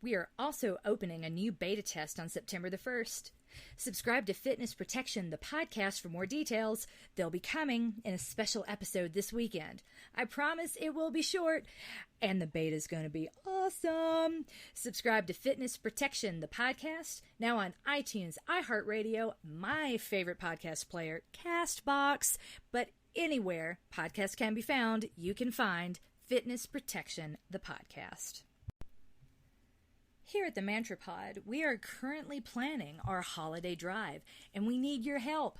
We are also opening a new beta test on September the 1st. Subscribe to Fitness Protection, the podcast, for more details. They'll be coming in a special episode this weekend. I promise it will be short, and the beta's going to be awesome. Subscribe to Fitness Protection, the podcast, now on iTunes, iHeartRadio, my favorite podcast player, CastBox, but anywhere podcasts can be found, you can find Fitness Protection, the podcast. Here at the Mantra Pod, we are currently planning our holiday drive, and we need your help.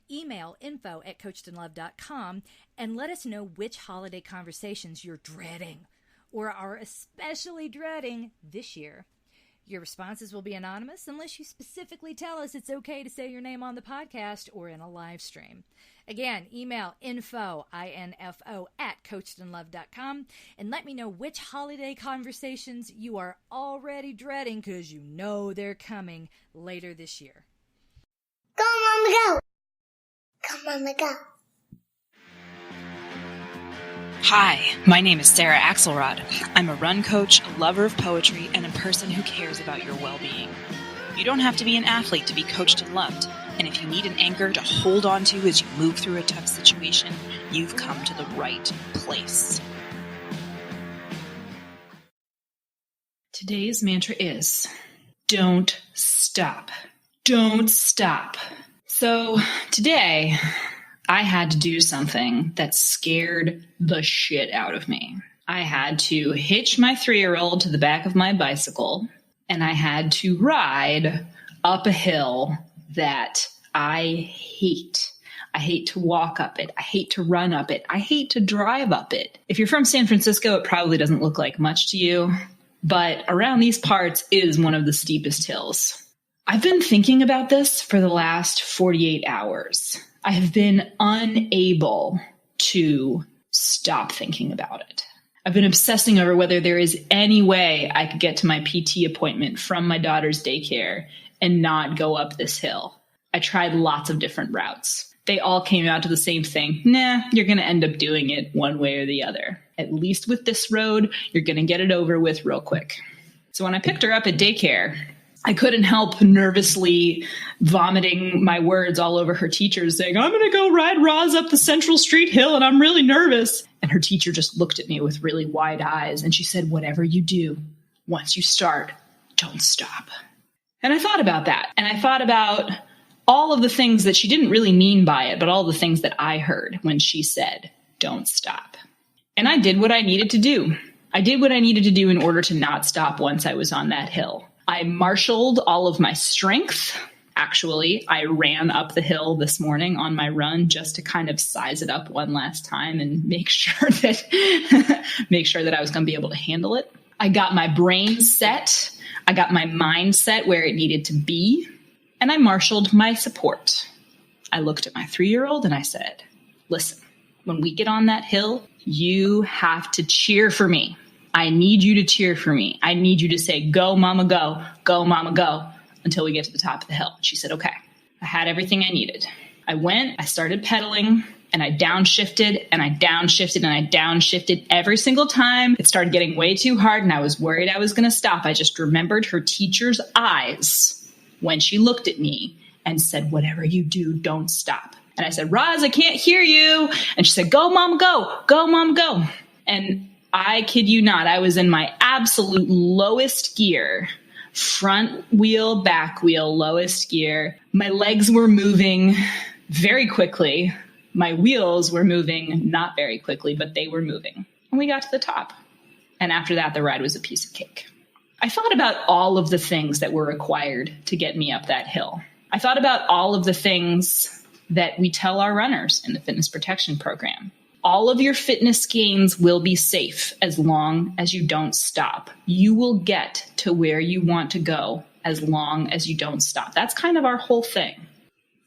Email info@coachedandloved.com and let us know which holiday conversations you're dreading or are especially dreading this year. Your responses will be anonymous unless you specifically tell us it's okay to say your name on the podcast or in a live stream. Again, email info, I-N-F-O, @coachedandloved.com and let me know which holiday conversations you are already dreading because you know they're coming later this year. Go, Mama, go! Go, Mama, go! Hi, my name is Sarah Axelrod. I'm a run coach, a lover of poetry, and a person who cares about your well-being. You don't have to be an athlete to be coached and loved, and if you need an anchor to hold on to as you move through a tough situation, you've come to the right place. Today's mantra is, don't stop. Don't stop. So today, I had to do something that scared the shit out of me. I had to hitch my 3-year-old to the back of my bicycle, and I had to ride up a hill that I hate. I hate to walk up it. I hate to run up it. I hate to drive up it. If you're from San Francisco, it probably doesn't look like much to you, but around these parts is one of the steepest hills. I've been thinking about this for the last 48 hours. I have been unable to stop thinking about it. I've been obsessing over whether there is any way I could get to my PT appointment from my daughter's daycare and not go up this hill. I tried lots of different routes. They all came out to the same thing. Nah, you're going to end up doing it one way or the other. At least with this road, you're going to get it over with real quick. So when I picked her up at daycare, I couldn't help nervously vomiting my words all over her teacher, saying, I'm going to go ride Roz up the Central Street Hill and I'm really nervous. And her teacher just looked at me with really wide eyes and she said, whatever you do, once you start, don't stop. And I thought about that. And I thought about all of the things that she didn't really mean by it, but all the things that I heard when she said, don't stop. And I did what I needed to do. I did what I needed to do in order to not stop once I was on that hill. I marshaled all of my strength. Actually, I ran up the hill this morning on my run just to kind of size it up one last time and make sure that I was going to be able to handle it. I got my brain set. I got my mind set where it needed to be. And I marshaled my support. I looked at my 3-year-old and I said, listen, when we get on that hill, you have to cheer for me. I need you to cheer for me. I need you to say, go, mama, go, mama, go, until we get to the top of the hill. She said, okay. I had everything I needed. I went, I started pedaling, and I downshifted, and I downshifted, and I downshifted every single time. It started getting way too hard, and I was worried I was going to stop. I just remembered her teacher's eyes when she looked at me and said, whatever you do, don't stop. And I said, Roz, I can't hear you. And she said, go, mama, go, mama, go. And I kid you not, I was in my absolute lowest gear, front wheel, back wheel, lowest gear. My legs were moving very quickly. My wheels were moving not very quickly, but they were moving. And we got to the top. And after that, the ride was a piece of cake. I thought about all of the things that were required to get me up that hill. I thought about all of the things that we tell our runners in the fitness protection program. All of your fitness gains will be safe as long as you don't stop. You will get to where you want to go as long as you don't stop. That's kind of our whole thing.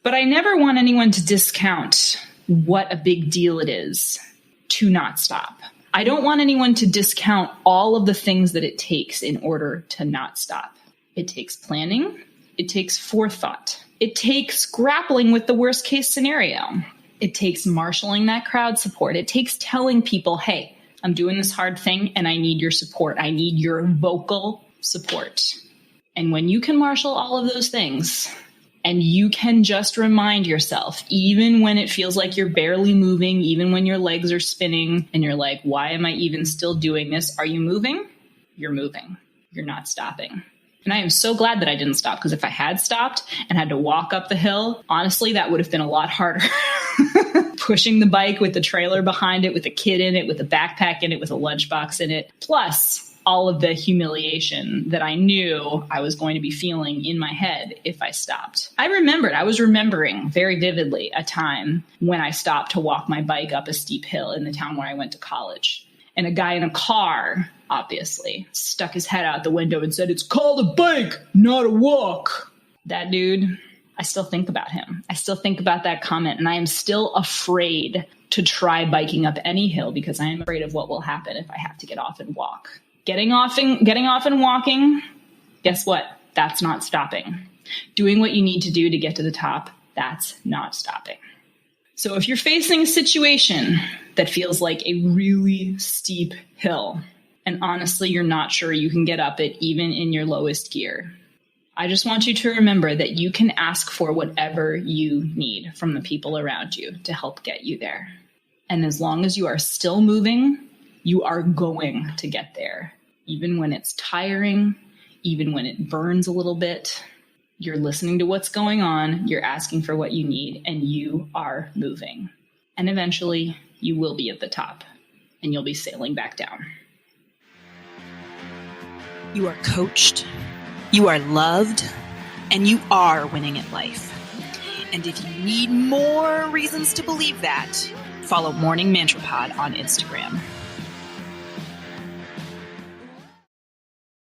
But I never want anyone to discount what a big deal it is to not stop. I don't want anyone to discount all of the things that it takes in order to not stop. It takes planning. It takes forethought. It takes grappling with the worst case scenario. It takes marshaling that crowd support. It takes telling people, hey, I'm doing this hard thing and I need your support. I need your vocal support. And when you can marshal all of those things, and you can just remind yourself, even when it feels like you're barely moving, even when your legs are spinning and you're like, why am I even still doing this? Are you moving? You're moving. You're not stopping. And I am so glad that I didn't stop, because if I had stopped and had to walk up the hill, honestly, that would have been a lot harder. Pushing the bike with the trailer behind it, with a kid in it, with a backpack in it, with a lunchbox in it, plus all of the humiliation that I knew I was going to be feeling in my head if I stopped. I was remembering very vividly a time when I stopped to walk my bike up a steep hill in the town where I went to college. And a guy in a car, obviously, stuck his head out the window and said, "It's called a bike, not a walk." That dude, I still think about him. I still think about that comment, and I am still afraid to try biking up any hill because I am afraid of what will happen if I have to get off and walk. Getting off and walking, guess what? That's not stopping. Doing what you need to do to get to the top, that's not stopping. So if you're facing a situation that feels like a really steep hill, and honestly, you're not sure you can get up it even in your lowest gear, I just want you to remember that you can ask for whatever you need from the people around you to help get you there. And as long as you are still moving, you are going to get there. Even when it's tiring, even when it burns a little bit, you're listening to what's going on, you're asking for what you need, and you are moving. And eventually, you will be at the top, and you'll be sailing back down. You are coached, you are loved, and you are winning at life. And if you need more reasons to believe that, follow Morning Mantra Pod on Instagram.